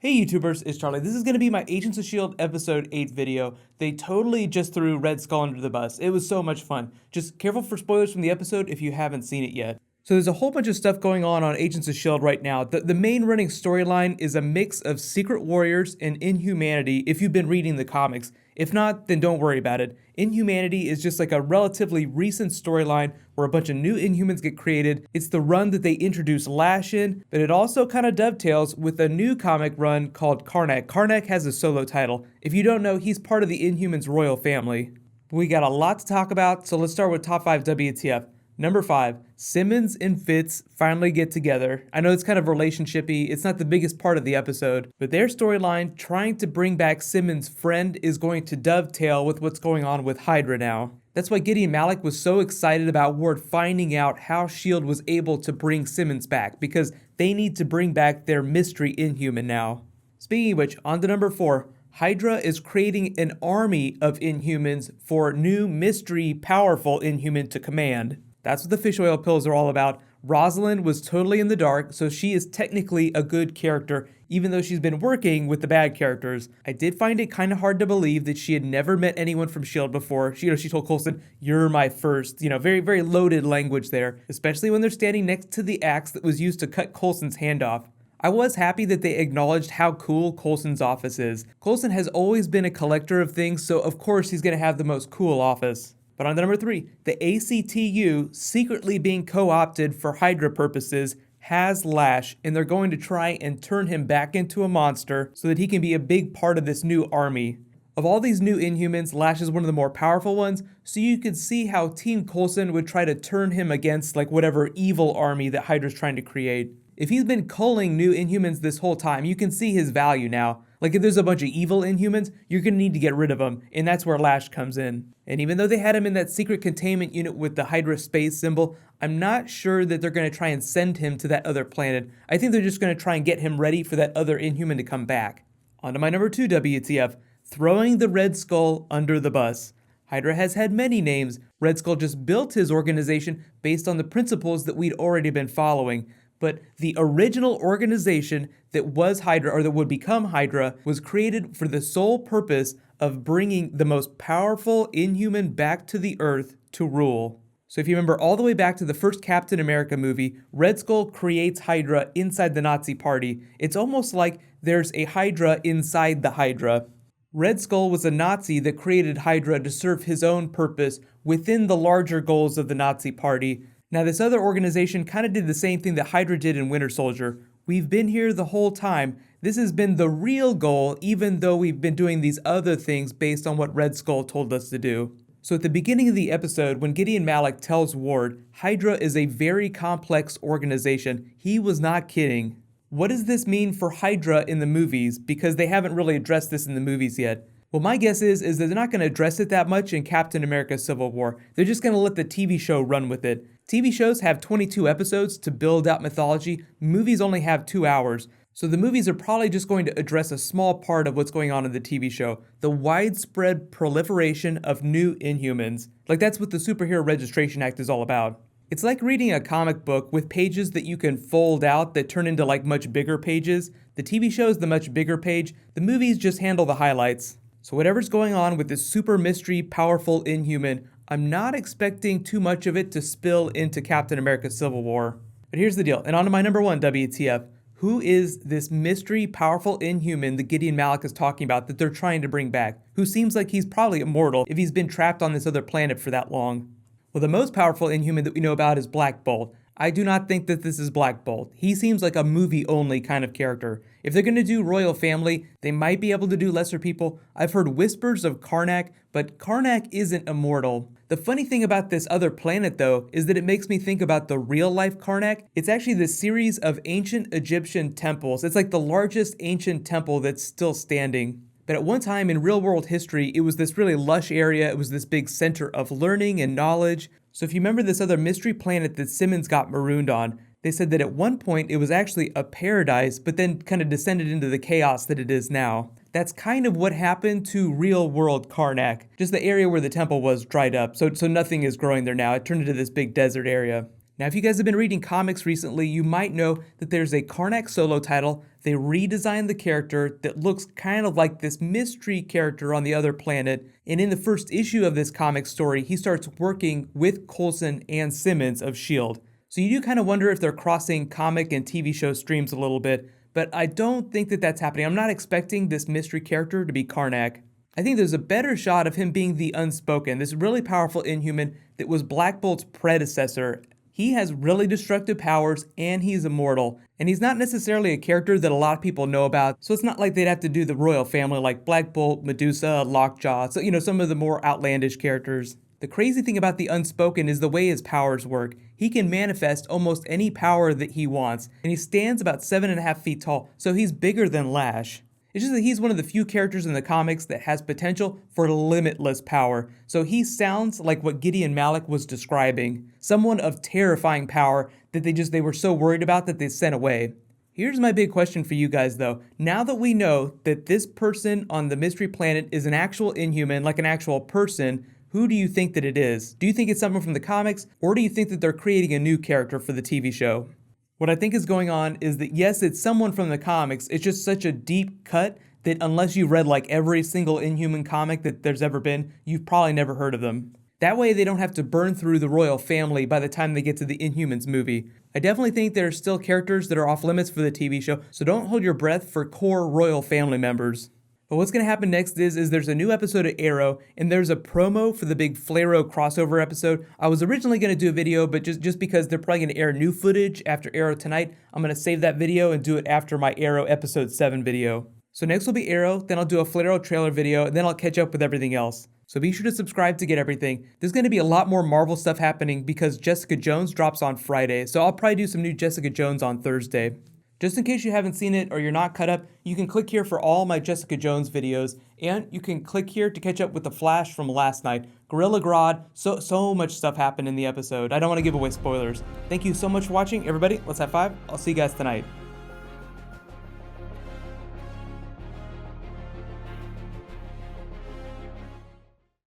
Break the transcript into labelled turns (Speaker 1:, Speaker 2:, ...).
Speaker 1: Hey YouTubers, it's Charlie. This is going to be my Agents of S.H.I.E.L.D. episode 8 video. They totally just threw Red Skull under the bus. It was so much fun. Just careful for spoilers from the episode if you haven't seen it yet. So there's a whole bunch of stuff going on Agents of S.H.I.E.L.D. right now. The main running storyline is a mix of Secret Warriors and Inhumanity if you've been reading the comics. If not, then don't worry about it. Inhumanity is just like a relatively recent storyline where a bunch of new Inhumans get created. It's the run that they introduced Lash in, but it also kind of dovetails with a new comic run called Karnak. Karnak has a solo title. If you don't know, he's part of the Inhumans royal family. We got a lot to talk about, so let's start with top 5 WTF. Number 5, Simmons and Fitz finally get together. I know it's kind of relationshipy, it's not the biggest part of the episode, but their storyline trying to bring back Simmons' friend is going to dovetail with what's going on with Hydra now. That's why Gideon Malik was so excited about Ward finding out how S.H.I.E.L.D. was able to bring Simmons back, because they need to bring back their mystery Inhuman now. Speaking of which, on to number 4. Hydra is creating an army of Inhumans for new mystery powerful Inhuman to command. That's what the fish oil pills are all about. Rosalind was totally in the dark, so she is technically a good character, even though she's been working with the bad characters. I did find it kind of hard to believe that she had never met anyone from S.H.I.E.L.D. before. She told Coulson, "You're my first." Very, very loaded language there, especially when they're standing next to the axe that was used to cut Coulson's hand off. I was happy that they acknowledged how cool Coulson's office is. Coulson has always been a collector of things, so of course he's going to have the most cool office. But on to number 3, the ACTU, secretly being co-opted for Hydra purposes, has Lash, and they're going to try and turn him back into a monster so that he can be a big part of this new army. Of all these new Inhumans, Lash is one of the more powerful ones, so you could see how Team Coulson would try to turn him against like whatever evil army that Hydra's trying to create. If he's been culling new Inhumans this whole time, you can see his value now. Like if there's a bunch of evil Inhumans, you're going to need to get rid of them, and that's where Lash comes in. And even though they had him in that secret containment unit with the Hydra space symbol, I'm not sure that they're going to try and send him to that other planet. I think they're just going to try and get him ready for that other Inhuman to come back. On to my number 2 WTF, throwing the Red Skull under the bus. Hydra has had many names. Red Skull just built his organization based on the principles that we'd already been following. But the original organization that was Hydra, or that would become Hydra, was created for the sole purpose of bringing the most powerful Inhuman back to the Earth to rule. So if you remember all the way back to the first Captain America movie, Red Skull creates Hydra inside the Nazi Party. It's almost like there's a Hydra inside the Hydra. Red Skull was a Nazi that created Hydra to serve his own purpose within the larger goals of the Nazi Party. Now this other organization kind of did the same thing that Hydra did in Winter Soldier. We've been here the whole time. This has been the real goal, even though we've been doing these other things based on what Red Skull told us to do. So at the beginning of the episode, when Gideon Malik tells Ward, Hydra is a very complex organization, he was not kidding. What does this mean for Hydra in the movies? Because they haven't really addressed this in the movies yet. Well, my guess is that they're not going to address it that much in Captain America Civil War. They're just going to let the TV show run with it. TV shows have 22 episodes to build out mythology. Movies only have 2 hours. So the movies are probably just going to address a small part of what's going on in the TV show. The widespread proliferation of new Inhumans. Like that's what the Superhero Registration Act is all about. It's like reading a comic book with pages that you can fold out that turn into like much bigger pages. The TV show is the much bigger page. The movies just handle the highlights. So whatever's going on with this super mystery, powerful Inhuman, I'm not expecting too much of it to spill into Captain America Civil War. But here's the deal, and on to my number 1 WTF. Who is this mystery, powerful Inhuman that Gideon Malik is talking about that they're trying to bring back? Who seems like he's probably immortal if he's been trapped on this other planet for that long? Well, the most powerful Inhuman that we know about is Black Bolt. I do not think that this is Black Bolt. He seems like a movie-only kind of character. If they're going to do Royal Family, they might be able to do lesser people. I've heard whispers of Karnak, but Karnak isn't immortal. The funny thing about this other planet, though, is that it makes me think about the real-life Karnak. It's actually this series of ancient Egyptian temples. It's like the largest ancient temple that's still standing. But at one time in real-world history, it was this really lush area. It was this big center of learning and knowledge. So if you remember this other mystery planet that Simmons got marooned on, they said that at one point it was actually a paradise, but then kind of descended into the chaos that it is now. That's kind of what happened to real-world Karnak. Just the area where the temple was dried up, so nothing is growing there now. It turned into this big desert area. Now, if you guys have been reading comics recently, you might know that there's a Karnak solo title. They redesigned the character that looks kind of like this mystery character on the other planet. And in the first issue of this comic story, he starts working with Coulson and Simmons of S.H.I.E.L.D. So you do kind of wonder if they're crossing comic and TV show streams a little bit, but I don't think that that's happening. I'm not expecting this mystery character to be Karnak. I think there's a better shot of him being the Unspoken, this really powerful Inhuman that was Black Bolt's predecessor. He has really destructive powers and he's immortal. And he's not necessarily a character that a lot of people know about, so it's not like they'd have to do the royal family like Black Bolt, Medusa, Lockjaw, so some of the more outlandish characters. The crazy thing about the Unspoken is the way his powers work. He can manifest almost any power that he wants, and he stands about 7.5 feet tall, so he's bigger than Lash. It's just that he's one of the few characters in the comics that has potential for limitless power. So he sounds like what Gideon Malik was describing. Someone of terrifying power that they were so worried about that they sent away. Here's my big question for you guys though. Now that we know that this person on the Mystery Planet is an actual Inhuman, like an actual person, who do you think that it is? Do you think it's someone from the comics, or do you think that they're creating a new character for the TV show? What I think is going on is that yes, it's someone from the comics, it's just such a deep cut that unless you've read like every single Inhuman comic that there's ever been, you've probably never heard of them. That way they don't have to burn through the royal family by the time they get to the Inhumans movie. I definitely think there are still characters that are off limits for the TV show, so don't hold your breath for core royal family members. But what's going to happen next is there's a new episode of Arrow, and there's a promo for the big Flaro crossover episode. I was originally going to do a video, but just because they're probably going to air new footage after Arrow tonight, I'm going to save that video and do it after my Arrow episode 7 video. So next will be Arrow, then I'll do a Flaro trailer video, and then I'll catch up with everything else. So be sure to subscribe to get everything. There's going to be a lot more Marvel stuff happening because Jessica Jones drops on Friday, so I'll probably do some new Jessica Jones on Thursday. Just in case you haven't seen it or you're not caught up, you can click here for all my Jessica Jones videos, and you can click here to catch up with the Flash from last night. Gorilla Grodd, so much stuff happened in the episode. I don't want to give away spoilers. Thank you so much for watching, everybody. Let's have 5. I'll see you guys tonight.